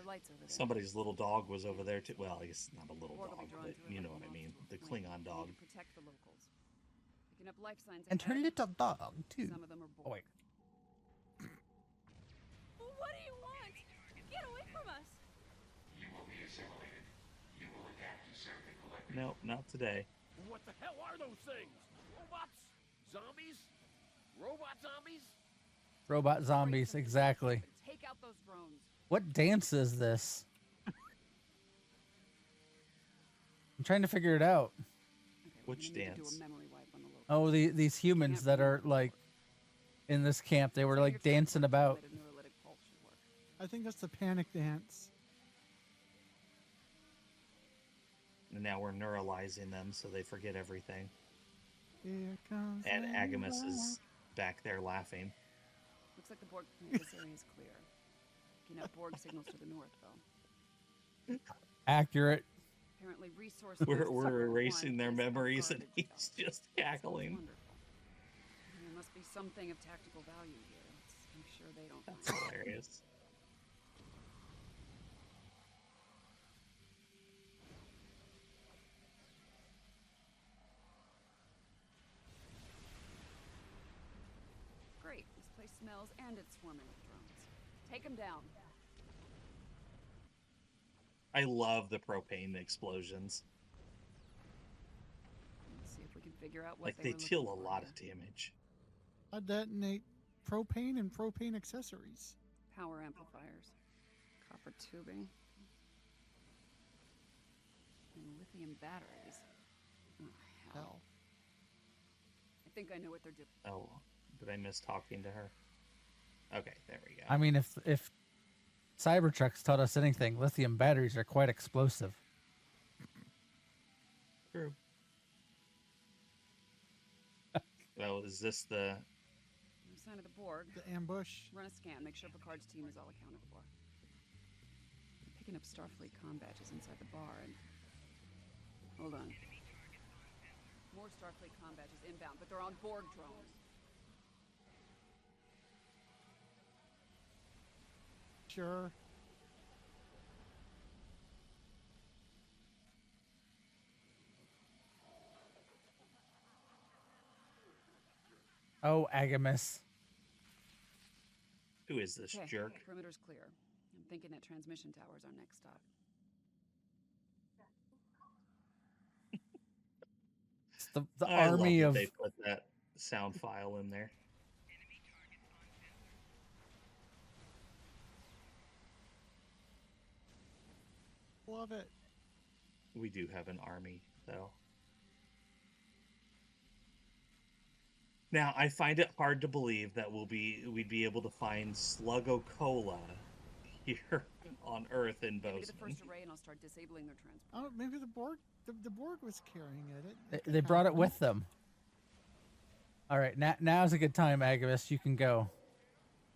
are lights over there. Somebody's little dog was over there too. Well, I guess not a little Borg will be dog, drawn but to it you like know a what I mean. monster. The Wait, Klingon we need dog. to protect the locals. Picking up life signs And her ahead. little dog too. Some of them are Oh Borg. wait. What do you want? Get away from us! No, not today. What the hell are those things? Robots? Zombies? Robot zombies? Robot zombies, exactly. Take out those drones. What dance is this? I'm trying to figure it out. Okay, Which we need to do dance? a memory wipe on the locals. Oh, these humans that are like in this camp, they were like dancing about. Neurolytic pulse should work. I think that's the panic dance. And now we're neuralizing them so they forget everything. Here comes And the Agamus light. is back there laughing. Looks like the Borg think this area is clear. Picking up Borg signals to the north, though. Accurate. Apparently, resource. We're erasing their memories, and he's just cackling. Wonderful. There must be something of tactical value here. Let's make sure they don't. That's hilarious. Great. This place smells, and it's swarming with drones. Take them down. I love the propane explosions. Let's see if we can figure out what Like, they were deal looking a for lot here. of damage. I detonate propane and propane accessories. Power amplifiers, copper tubing, and lithium batteries. Oh, hell. Hell. I think I know what they're doing. Oh, did I miss talking to her? Okay, there we go. I mean, if Cybertrucks taught us anything, lithium batteries are quite explosive. True. Well, is this the... No sign of the Borg. The ambush. Run a scan. Make sure Picard's team is all accounted for. I'm picking up Starfleet comm badges inside the bar and... Hold on. More Starfleet comm badges inbound, but they're on Borg drones. Sure. Oh, Agamus. Who is this Okay, jerk? perimeter's clear. I'm thinking that transmission tower's our next stop. It's the I army love of. that they put that sound file in there. Love it. We do have an army, though. Now, I find it hard to believe that we'd be able to find Sluggo-Cola here on Earth in Give me the Bozeman. first array and I'll start disabling their transport. Oh, maybe the Borg. The Borg was carrying it. They brought it with them. All right, now's a good time, Agamus. You can go.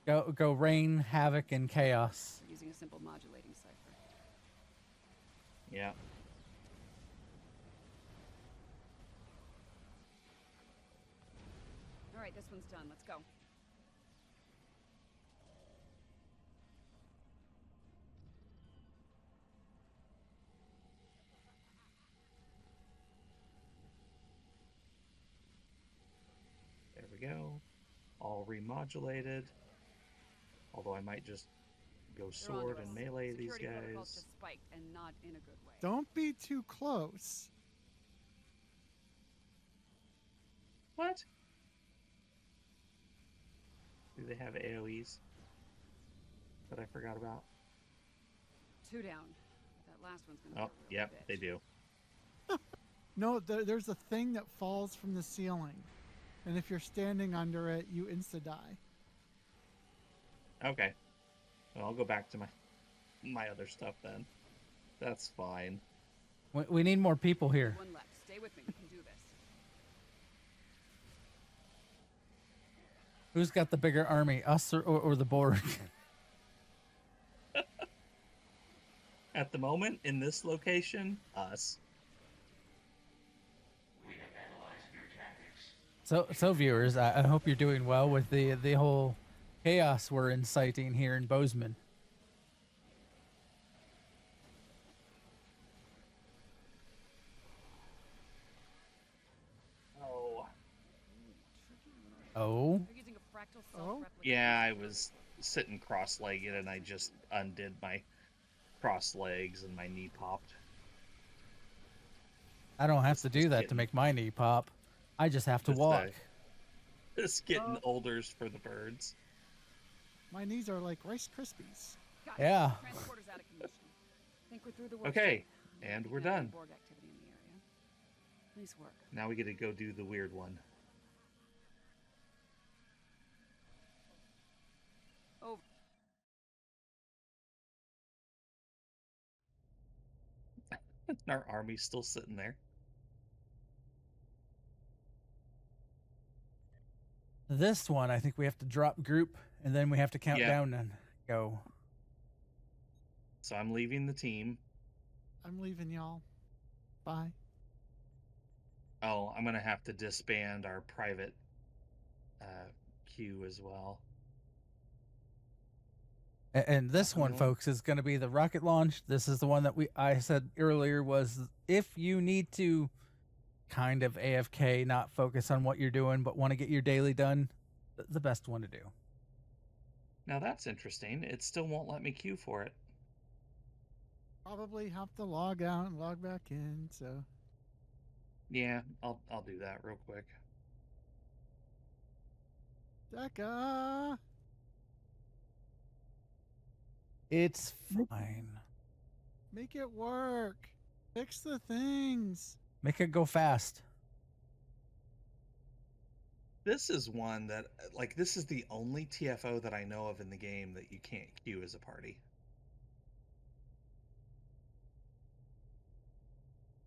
Go rain havoc and chaos. We're using a simple modulating cipher. Yeah. All right, this one's done. Let's go. There we go. All remodulated. Although I might just go They're onto sword us. and melee these Security protocol's guys. just spiked, and not in a good way. Don't be too close. What? Do they have AoEs that I forgot about? 2 down. That last one's gonna Oh, be a real yep, they bitch. do. No, there's a thing that falls from the ceiling, and if you're standing under it, you insta die. Okay. Well, I'll go back to my other stuff then. That's fine. We need more people here. One left. Stay with me. We can do this. Who's got the bigger army, us or the Borg? At the moment, in this location, us. So viewers, I hope you're doing well with the whole chaos we're inciting here in Bozeman. Oh. They're using a fractal self-replicating Yeah, I server. was sitting cross-legged and I just undid my cross legs and my knee popped. I don't have to do that to make my knee pop. I just have to walk. It's getting older's for the birds. My knees are like Rice Krispies. Got it. Yeah. Transporter's out of commission. Think we're through the worst. Okay, and we're done. Borg activity in the area. Nice work. Now we get to go do the weird one. Over. Our army's still sitting there. This one, I think we have to drop group, and then we have to count Yeah. down and go. So I'm leaving the team. I'm leaving y'all. Bye. Oh, I'm going to have to disband our private queue as well. And this one, Uh-oh. folks, is going to be the rocket launch. This is the one that I said earlier was if you need to kind of AFK, not focus on what you're doing, but want to get your daily done, the best one to do. Now that's interesting. It still won't let me queue for it. Probably have to log out and log back in, so. Yeah, I'll do that real quick. Becca! It's fine. Make it work. Fix the things. Make it go fast. This is one that, like, this is the only TFO that I know of in the game that you can't queue as a party.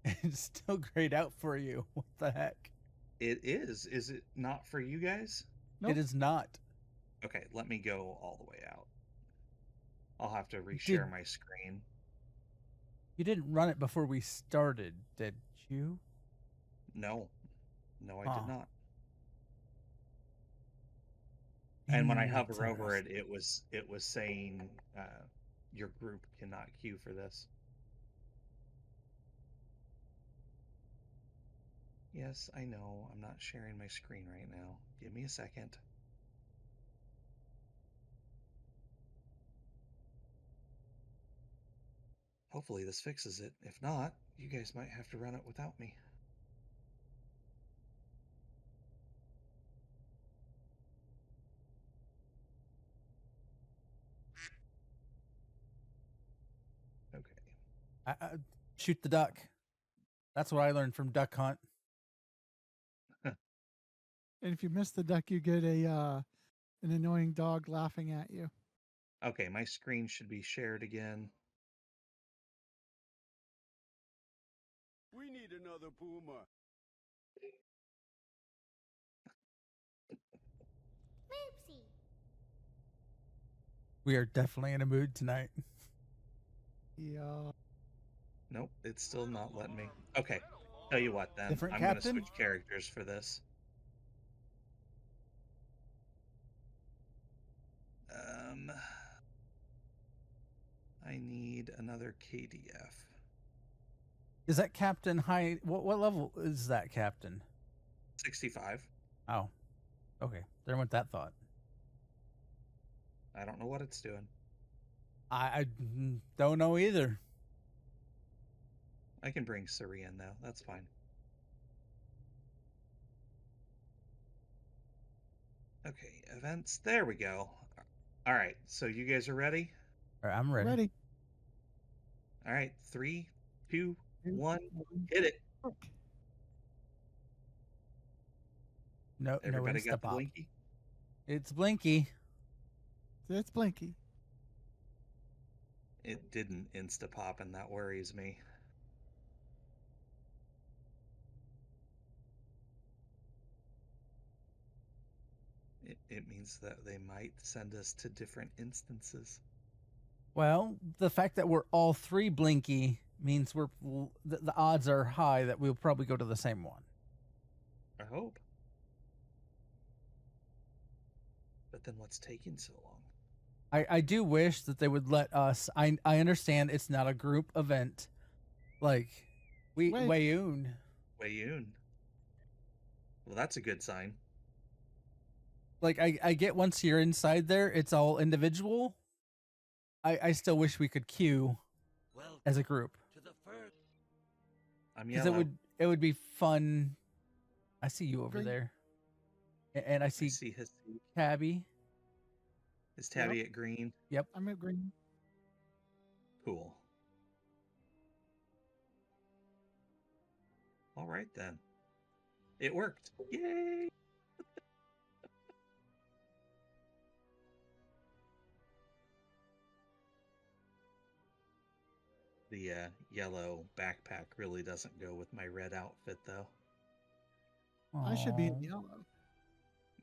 It's still grayed out for you. What the heck? It is. Is it not for you guys? Nope. It is not. Okay, let me go all the way out. I'll have to reshare my screen. You didn't run it before we started, did you? No. No, I Huh. did not. And when I hover over it, it was saying your group cannot queue for this. Yes, I know. I'm not sharing my screen right now. Give me a second. Hopefully this fixes it. If not, you guys might have to run it without me. Okay. Shoot the duck. That's what I learned from Duck Hunt. And if you miss the duck, you get an annoying dog laughing at you. Okay, my screen should be shared again. We need another Puma. We are definitely in a mood tonight. Yeah. Nope, it's still not letting me. Okay, tell you what then. Different I'm going to captain? switch characters for this. I need another KDF. Is that Captain High? What level is that Captain? 65. Oh, okay. There went that thought. I don't know what it's doing. I don't know either. I can bring Suri in though. That's fine. Okay, events. There we go. All right, so you guys are ready? All right, I'm ready. Ready. All right, 3, 2, 1, hit it. No, Everybody no got the Instapop. blinky? It's Blinky. It's Blinky. It didn't Instapop, and that worries me. It means that they might send us to different instances. Well, the fact that we're all three Blinky means the odds are high that we'll probably go to the same one. I hope. But then what's taking so long? I do wish that they would let us. I understand it's not a group event. Like, Wayoon. Wayoon. Well, that's a good sign. Like, I get once you're inside there, it's all individual. I still wish we could queue as a group. I'm Because yellow. it would be fun. I see you over Green. there. And I I see see his. Tabby. Is Tabby at green? I'm at green. Cool. All right then. It worked. Yay! The yellow backpack really doesn't go with my red outfit, though. I should be in Aw. yellow.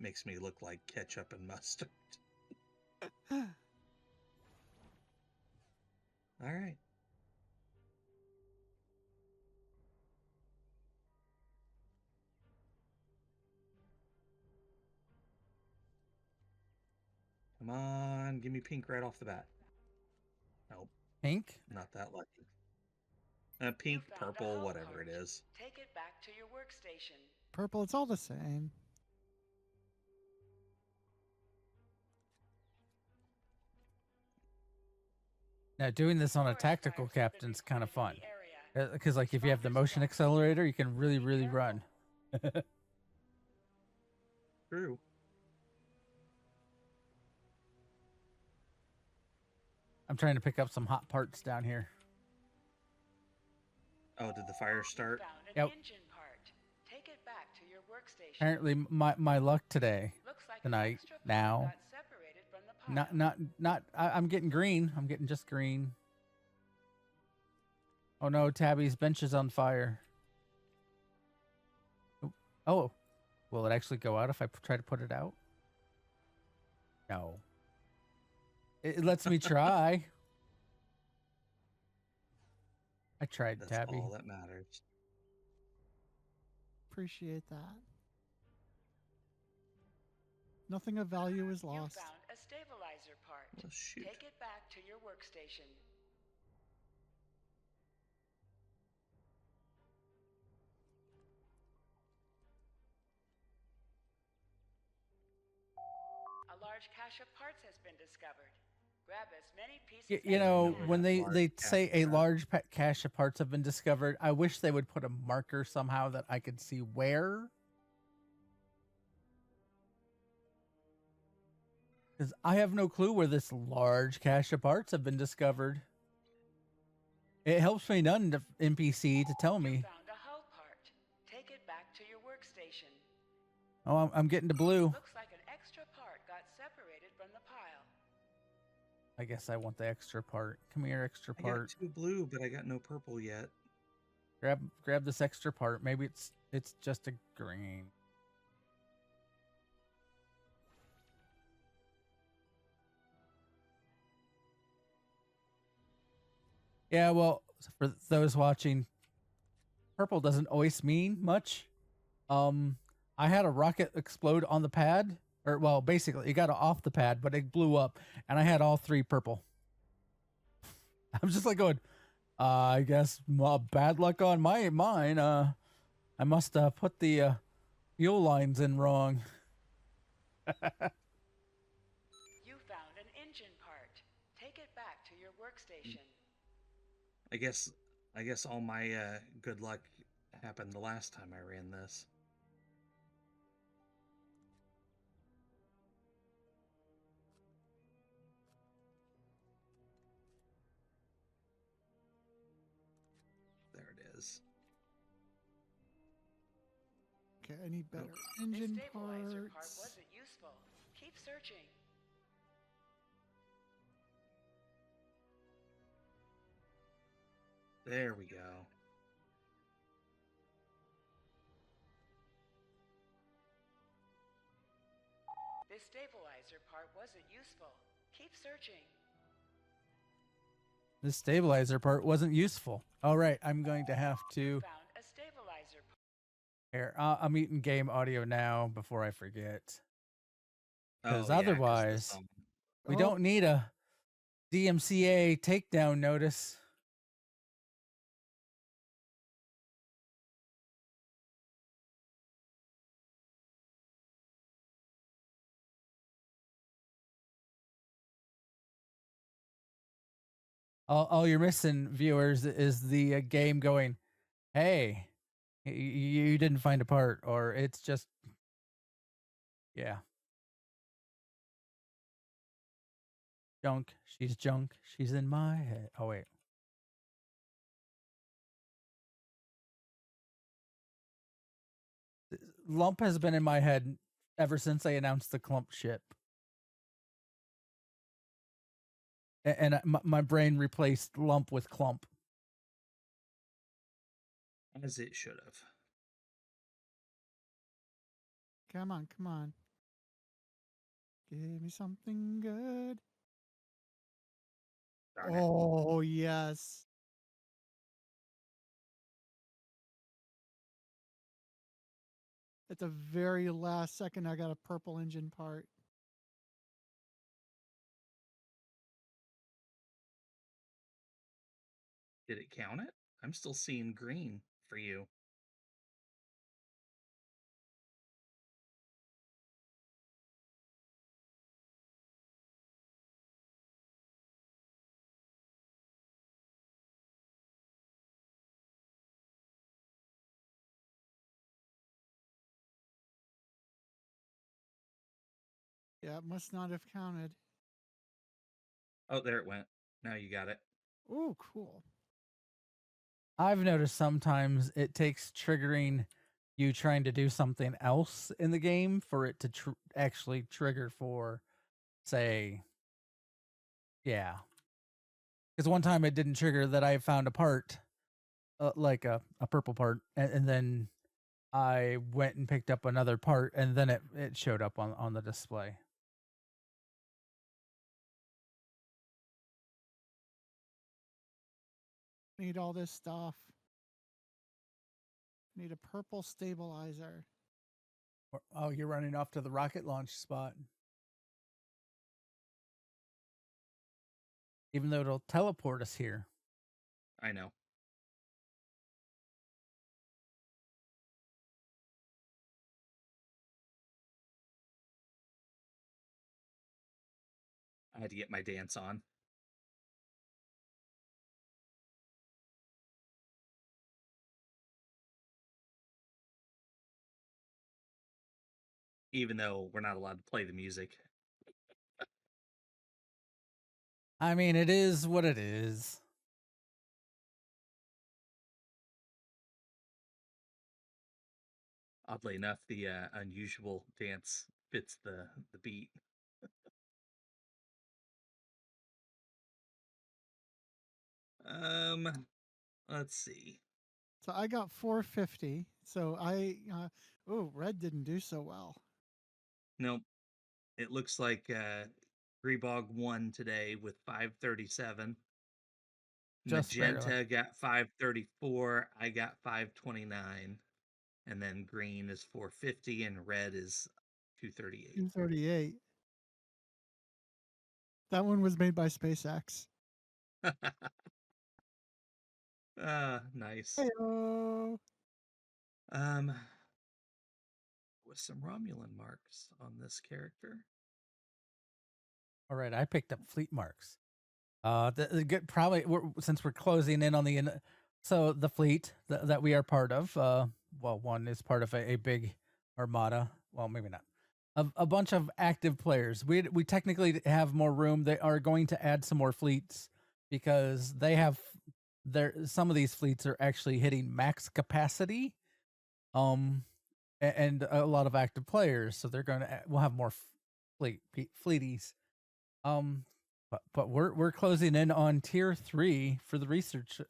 Makes me look like ketchup and mustard. All right. Come on, give me pink right off the bat. Nope, Pink? not that lucky. Pink, purple, whatever it is. Take it back to your workstation. Purple, it's all the same. Now, doing this on a tactical captain's kind of fun. Because, like, if you have the motion accelerator, you can really, really run. True. I'm trying to pick up some hot parts down here. Oh, did the fire start? Found an Yep. engine part. Take it back to your workstation. Apparently, my luck today, Looks like an tonight, extra part now. got separated from the pile. not. I'm getting green. I'm getting just green. Oh no, Tabby's bench is on fire. Oh, will it actually go out if I try to put it out? No. It lets me try. I tried, That's Tabby. all that matters. Appreciate that. Nothing of value is You lost. found a stabilizer part. Well, shoot. Take it back to your workstation. A large cache of parts has been discovered. Grab as many pieces You as know, you can. when they Large say cache a of large cache of parts have been discovered, I wish they would put a marker somehow that I could see where. Because I have no clue where this large cache of parts have been discovered. It helps me none to NPC to tell You me. found a hull part. Take it back to your workstation. Oh, I'm getting to blue. Looks like an extra part got separated from the pile. I guess I want the extra part. Come here, extra I got part. 2 blue, but I got no purple yet. Grab this extra part. Maybe it's just a green. Yeah, well, for those watching, purple doesn't always mean much. I had a rocket explode on the pad, or well, basically it got off the pad, but it blew up, and I had all 3 purple. I'm just like going, I guess bad luck on mine. I must put the fuel lines in wrong. You found an engine part. Take it back to your workstation. I guess all my good luck happened the last time I ran this. There it is. Okay, I need better The engine stabilizer part parts. wasn't useful. Keep searching. There we go. This stabilizer part wasn't useful. Keep searching. The stabilizer part wasn't useful. All right, I'm going to have You to. found a stabilizer part. Here, I'm eating game audio now before I forget. Because Oh, yeah, 'cause the otherwise, song. we Oh. don't need a DMCA takedown notice. All you're missing, viewers, is the game going, hey, you didn't find a part, or it's just, yeah. Junk. She's junk. She's in my head. Oh, wait. Lump has been in my head ever since they announced the Clump ship. And my brain replaced Lump with Clump. As it should have. Come on, come on. Give me something good. Darn it. Oh, yes. At the very last second, I got a purple engine part. Did it count it? I'm still seeing green for you. Yeah, it must not have counted. Oh, there it went. Now you got it. Oh, cool. I've noticed sometimes it takes triggering you trying to do something else in the game for it to actually trigger for, say, yeah. Because one time it didn't trigger that I found a part, like a purple part, and then I went and picked up another part, and then it showed up on the display. Need all this stuff. Need a purple stabilizer. Oh, you're running off to the rocket launch spot. Even though it'll teleport us here. I know. I had to get my dance on. Even though we're not allowed to play the music. I mean, it is what it is. Oddly enough, the unusual dance fits the beat. Let's see. So I got 450. So oh, red didn't do so well. Nope. It looks like Grebog won today with 537. Just Magenta barely. got 534. I got 529. And then green is 450 and red is 238. 238. That one was made by SpaceX. Nice. Hey-o. With some Romulan marks on this character. All right, I picked up fleet marks. Probably since we're closing in on so the fleet that we are part of. Well, one is part of a big armada. Well, maybe not. A bunch of active players. We technically have more room. They are going to add some more fleets because they have some of these fleets are actually hitting max capacity. and a lot of active players, so they're going to we'll have more fleeties. But we're closing in on tier 3 for the research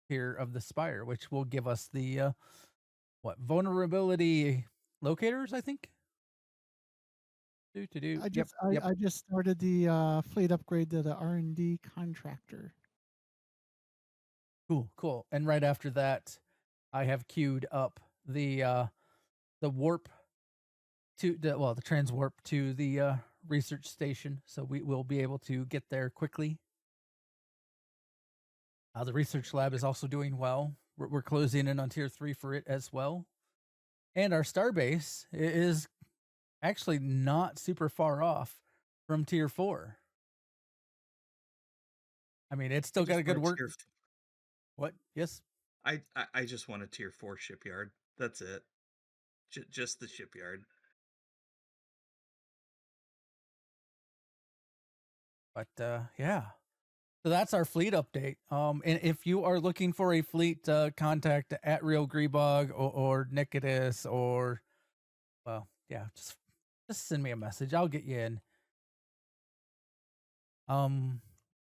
tier of the Spire, which will give us the vulnerability locators, I think. I Yep. just started the fleet upgrade to the R&D contractor. Cool. And right after that, I have queued up the warp to the transwarp to the research station, so we will be able to get there quickly. The research lab is also doing well. We're closing in on tier 3 for it as well, and our starbase is actually not super far off from tier 4. I mean, it's still got a good work. What? Yes. I just want a tier 4 shipyard. That's it. Just the shipyard. But yeah. So that's our fleet update. And if you are looking for a fleet, contact at Real Grebog or Nikodas or, well, yeah, just send me a message. I'll get you in.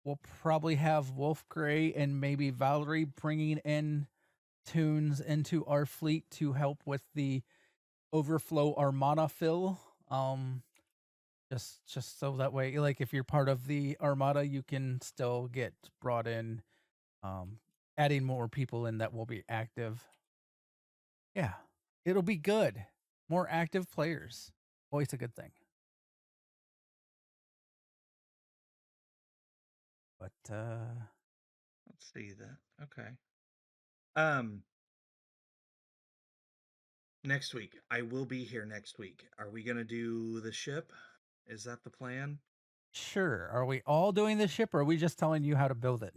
We'll probably have Wolf Gray and maybe Valerie bringing in tunes into our fleet to help with the overflow armada fill. Just so that way, like, if you're part of the armada, you can still get brought in, adding more people in that will be active. Yeah, it'll be good. More active players, always a good thing. But let's see that. Okay. Next week, I will be here next week. Are we gonna do the ship? Is that the plan? Sure. Are we all doing this ship, or are we just telling you how to build it?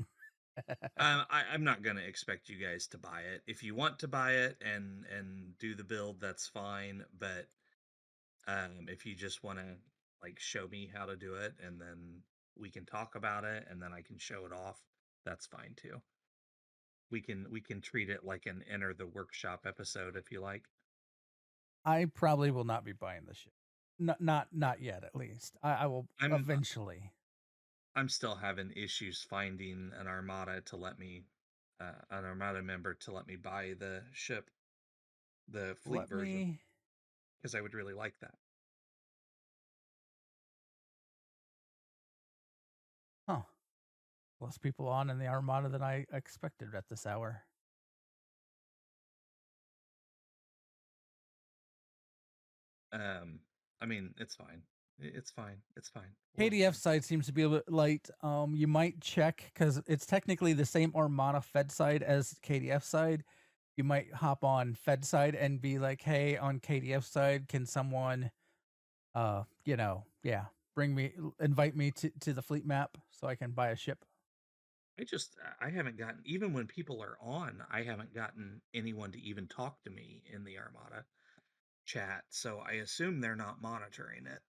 I'm not gonna expect you guys to buy it. If you want to buy it and do the build, that's fine. But if you just want to like show me how to do it, and then we can talk about it, and then I can show it off, that's fine too. We can treat it like an enter the workshop episode if you like. I probably will not be buying the ship. Not yet, at least. I will eventually. I'm still having issues finding an armada to let me, an armada member to let me buy the ship, the fleet version, because I would really like that. Huh. Less people on in the armada than I expected at this hour. I mean, it's fine. It's fine. KDF side seems to be a bit light. You might check, because it's technically the same armada fed side as KDF side. You might hop on fed side and be like, hey, on KDF side, can someone, invite me to the fleet map so I can buy a ship? I haven't gotten, even when people are on, I haven't gotten anyone to even talk to me in the armada chat, so I assume they're not monitoring it.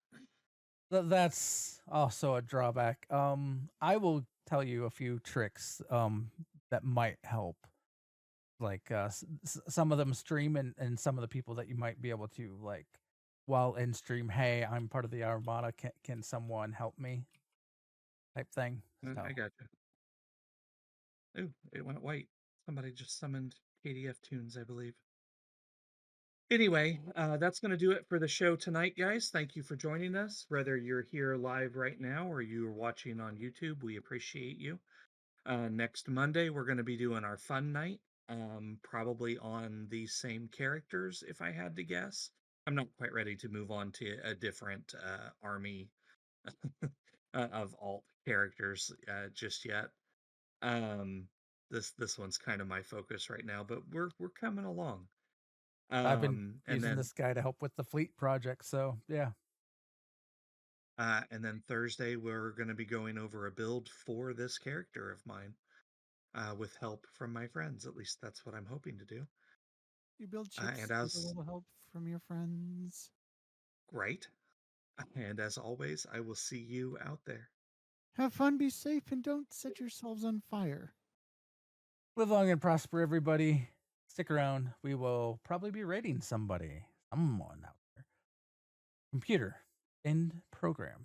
That's also a drawback. I will tell you a few tricks that might help. Like some of them stream, and some of the people that you might be able to, like, while in stream, hey, I'm part of the armada, can someone help me, type thing. So. I got you. Ooh, it went white. Somebody just summoned KDF tunes, I believe. Anyway, that's going to do it for the show tonight, guys. Thank you for joining us. Whether you're here live right now or you're watching on YouTube, we appreciate you. Next Monday, we're going to be doing our fun night, probably on these same characters, if I had to guess. I'm not quite ready to move on to a different army of alt characters just yet. This one's kind of my focus right now, but we're coming along. I've been using this guy to help with the fleet project, so yeah. And then Thursday, we're going to be going over a build for this character of mine, with help from my friends. At least that's what I'm hoping to do. You build ships with a little help from your friends. Great. And as always, I will see you out there. Have fun, be safe, and don't set yourselves on fire. Live long and prosper, everybody. stick around. We will probably be rating someone out there. Computer, end program.